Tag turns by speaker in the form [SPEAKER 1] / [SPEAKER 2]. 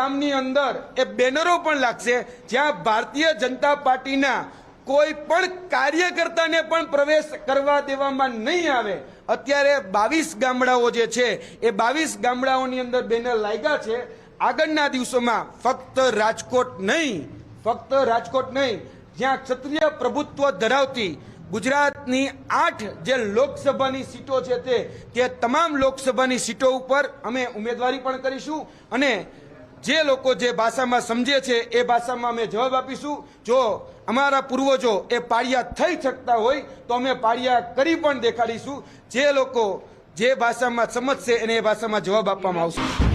[SPEAKER 1] ગામની અંદર એ બેનરો પણ લાગશે જ્યાં ભારતીય જનતા પાર્ટીના કોઈ પણ કાર્યકર્તાને પણ પ્રવેશ કરવા દેવામાં નહીં આવે। અત્યારે 22 ગામડાઓ જે છે એ 22 ગામડાઓની અંદર બેનર લાગ્યા છે। આગળના દિવસોમાં ફક્ત રાજકોટ નહીં જ્યાં ક્ષત્રિય પ્રભુત્વ ધરાવતી ગુજરાતની 8 જે લોકસભાની સીટો છે તે તમામ લોકસભાની સીટો ઉપર અમે ઉમેદવારી પણ કરીશું અને જે લોકો જે ભાષામાં સમજે છે એ ભાષામાં અમે જવાબ આપીશું। જો અમારા પૂર્વજો એ પાળિયા થઈ શકતા હોય તો અમે પાળિયા કરી પણ દેખાડીશું। જે લોકો જે ભાષામાં સમજશે એને એ ભાષામાં જવાબ આપવામાં આવશે।